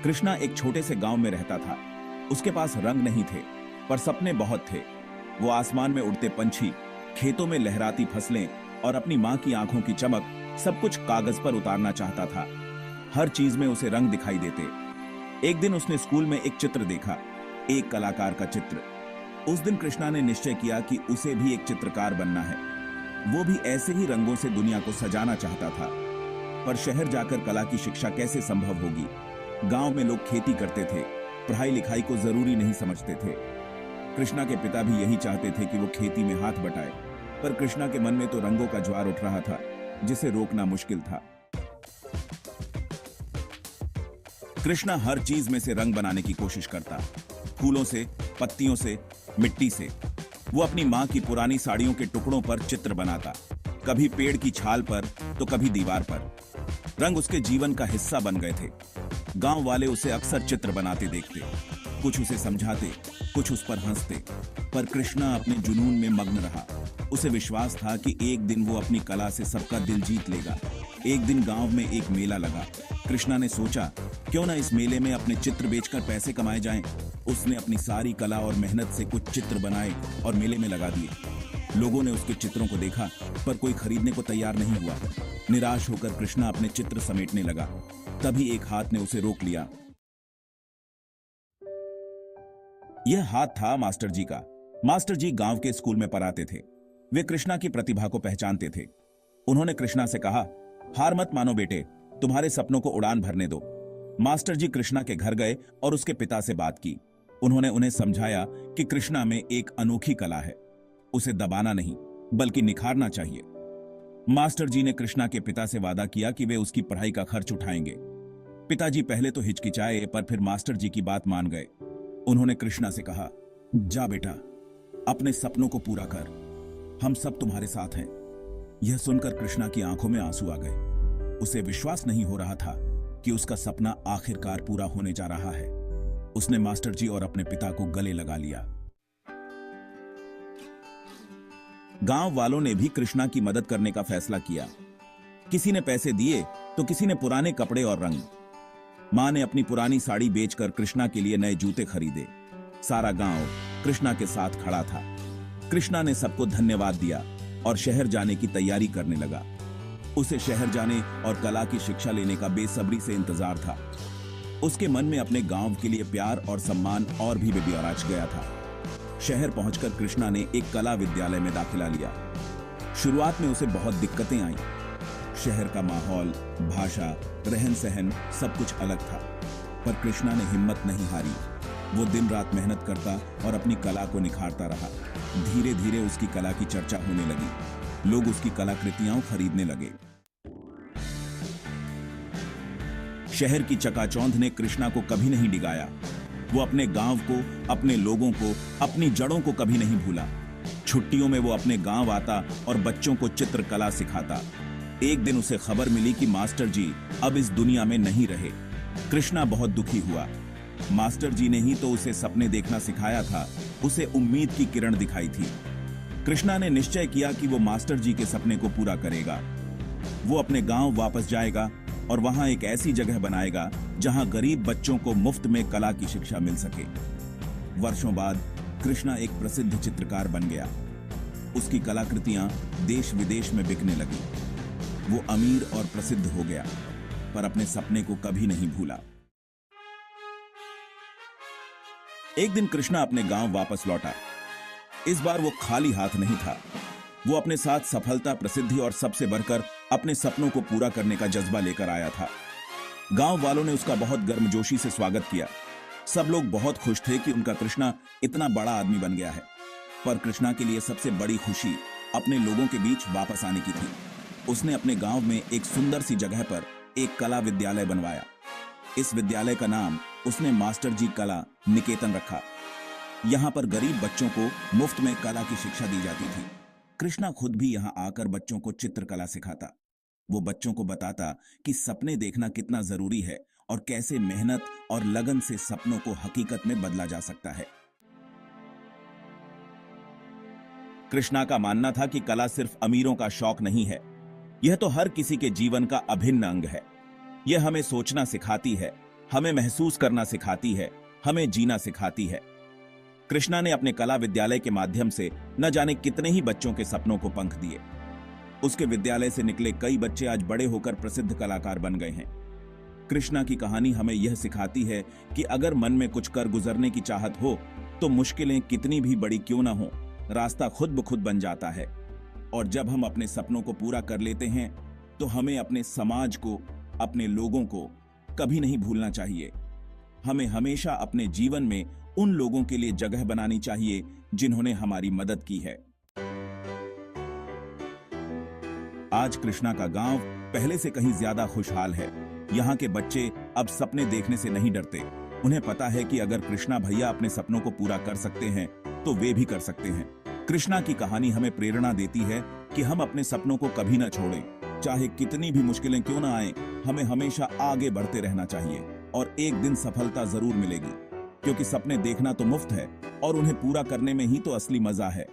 कृष्णा एक छोटे से गांव में रहता था। उसके पास रंग नहीं थे, पर सपने बहुत थे। वो आसमान में उड़ते पंछी, खेतों में लहराती फसलें और अपनी मां की आंखों की चमक सब कुछ कागज पर उतारना चाहता था। हर चीज में उसे रंग दिखाई देते। एक दिन उसने स्कूल में एक चित्र देखा, एक कलाकार का चित्र। उस दिन कृष्णा ने निश्चय किया कि उसे भी एक चित्रकार बनना है। वो भी ऐसे ही रंगों से दुनिया को सजाना चाहता था। पर शहर जाकर कला की शिक्षा कैसे संभव होगी? गांव में लोग खेती करते थे, पढ़ाई लिखाई को जरूरी नहीं समझते थे। कृष्णा के पिता भी यही चाहते थे कि वो खेती में हाथ बटाए, पर कृष्णा के मन में तो रंगों का ज्वार उठ रहा था, जिसे रोकना मुश्किल था। कृष्णा हर चीज में से रंग बनाने की कोशिश करता, फूलों से, पत्तियों से, मिट्टी से। वो अपनी मां की पुरानी साड़ियों के टुकड़ों पर चित्र बनाता, कभी पेड़ की छाल पर तो कभी दीवार पर। रंग उसके जीवन का हिस्सा बन गए थे। गांव वाले उसे अक्सर चित्र बनाते देखते, कुछ उसे समझाते, कुछ उस पर हंसते, पर कृष्णा अपने जुनून में मग्न रहा। उसे विश्वास था कि एक दिन वो अपनी कला से सबका दिल जीत लेगा। एक दिन गांव में एक मेला लगा। कृष्णा ने सोचा, क्यों ना इस मेले में अपने चित्र बेचकर पैसे कमाए जाएं। उसने अपनी सारी कला और मेहनत से कुछ चित्र बनाए और मेले में लगा दिए। लोगों ने उसके चित्रों को देखा, पर कोई खरीदने को तैयार नहीं हुआ। निराश होकर कृष्णा अपने चित्र समेटने लगा। तभी एक हाथ ने उसे रोक लिया। यह हाथ था मास्टर जी का। मास्टर जी गांव के स्कूल में पढ़ाते थे। वे कृष्णा की प्रतिभा को पहचानते थे। उन्होंने कृष्णा से कहा, हार मत मानो बेटे, तुम्हारे सपनों को उड़ान भरने दो। मास्टर जी कृष्णा के घर गए और उसके पिता से बात की। उन्होंने उन्हें समझाया कि कृष्णा में एक अनोखी कला है, उसे दबाना नहीं बल्कि निखारना चाहिए। मास्टर जी ने कृष्णा के पिता से वादा किया कि वे उसकी पढ़ाई का खर्च उठाएंगे। पिताजी पहले तो हिचकिचाए, पर फिर मास्टर जी की बात मान गए। उन्होंने कृष्णा से कहा, जा बेटा, अपने सपनों को पूरा कर, हम सब तुम्हारे साथ हैं। यह सुनकर कृष्णा की आंखों में आंसू आ गए। उसे विश्वास नहीं हो रहा था कि उसका सपना आखिरकार पूरा होने जा रहा है। उसने मास्टर जी और अपने पिता को गले लगा लिया। गांव वालों ने भी कृष्णा की मदद करने का फैसला किया। किसी ने पैसे दिए तो किसी ने पुराने कपड़े और रंग। मां ने अपनी पुरानी साड़ी बेचकर कृष्णा के लिए नए जूते खरीदे। सारा गांव कृष्णा के साथ खड़ा था। कृष्णा ने सबको धन्यवाद दिया और शहर जाने की तैयारी करने लगा। उसे शहर जाने और कला की शिक्षा लेने का बेसब्री से इंतजार था। उसके मन में अपने गांव के लिए प्यार और सम्मान और भी बेबीराज गया था। शहर पहुंचकर कृष्णा ने एक कला विद्यालय में दाखिला लिया। शुरुआत में उसे बहुत दिक्कतें आईं। शहर का माहौल, भाषा, रहन सहन सब कुछ अलग था, पर कृष्णा ने हिम्मत नहीं हारी। वो दिन रात मेहनत करता और अपनी कला को निखारता रहा। धीरे धीरे उसकी कला की चर्चा होने लगी। लोग उसकी कलाकृतियां खरीदने लगे। शहर की चकाचौंध ने कृष्णा को कभी नहीं डिगाया। वो अपने गांव को, अपने लोगों को, अपनी जड़ों को कभी नहीं भूला। छुट्टियों में वो अपने गांव आता और बच्चों को चित्रकला सिखाता। एक दिन उसे खबर मिली कि मास्टर जी अब इस दुनिया में नहीं रहे। कृष्णा बहुत दुखी हुआ। मास्टर जी ने ही तो उसे सपने देखना सिखाया था, उसे उम्मीद की किरण दिखाई थी। कृष्णा ने निश्चय किया कि वो मास्टर जी के सपने को पूरा करेगा। वो अपने गांव वापस जाएगा और वहां एक ऐसी जगह बनाएगा जहां गरीब बच्चों को मुफ्त में कला की शिक्षा मिल सके। वर्षों बाद कृष्णा एक प्रसिद्ध चित्रकार बन गया। उसकी कलाकृतियां देश विदेश में बिकने लगी। वो अमीर और प्रसिद्ध हो गया, पर अपने सपने को कभी नहीं भूला। एक दिन कृष्णा अपने गांव वापस लौटा। इस बार वो खाली हाथ नहीं था। वो अपने साथ सफलता, प्रसिद्धि और सबसे बढ़कर अपने सपनों को पूरा करने का जज्बा लेकर आया था। गांव वालों ने उसका बहुत गर्मजोशी से स्वागत किया। सब लोग बहुत खुश थे कि उनका कृष्णा इतना बड़ा आदमी बन गया है। पर कृष्णा के लिए सबसे बड़ी खुशी अपने लोगों के बीच वापस आने की थी। उसने अपने गांव में एक सुंदर सी जगह पर एक कला विद्यालय बनवाया। इस विद्यालय का नाम उसने मास्टर जी कला निकेतन रखा। यहाँ पर गरीब बच्चों को मुफ्त में कला की शिक्षा दी जाती थी। कृष्णा खुद भी यहाँ आकर बच्चों को चित्रकला सिखाता। वो बच्चों को बताता कि सपने देखना कितना जरूरी है और कैसे मेहनत और लगन से सपनों को हकीकत में बदला जा सकता है। कृष्णा का मानना था कि कला सिर्फ अमीरों का शौक नहीं है, यह तो हर किसी के जीवन का अभिन्न अंग है। यह हमें सोचना सिखाती है, हमें महसूस करना सिखाती है, हमें जीना सिखाती है। कृष्णा ने अपने कला विद्यालय के माध्यम से न जाने कितने ही बच्चों के सपनों को पंख दिए। उसके विद्यालय से निकले कई बच्चे आज बड़े होकर प्रसिद्ध कलाकार बन गए हैं। कृष्णा की कहानी हमें यह सिखाती है कि अगर मन में कुछ कर गुजरने की चाहत हो तो मुश्किलें कितनी भी बड़ी क्यों ना हो, रास्ता खुद ब खुद बन जाता है। और जब हम अपने सपनों को पूरा कर लेते हैं तो हमें अपने समाज को, अपने लोगों को कभी नहीं भूलना चाहिए। हमें हमेशा अपने जीवन में उन लोगों के लिए जगह बनानी चाहिए जिन्होंने हमारी मदद की है। आज कृष्णा का गांव पहले से कहीं ज्यादा खुशहाल है। यहाँ के बच्चे अब सपने देखने से नहीं डरते। उन्हें पता है कि अगर कृष्णा भैया अपने सपनों को पूरा कर सकते हैं तो वे भी कर सकते हैं। कृष्णा की कहानी हमें प्रेरणा देती है कि हम अपने सपनों को कभी न छोड़ें। चाहे कितनी भी मुश्किलें क्यों ना आए, हमें हमेशा आगे बढ़ते रहना चाहिए और एक दिन सफलता जरूर मिलेगी, क्योंकि सपने देखना तो मुफ्त है और उन्हें पूरा करने में ही तो असली मजा है।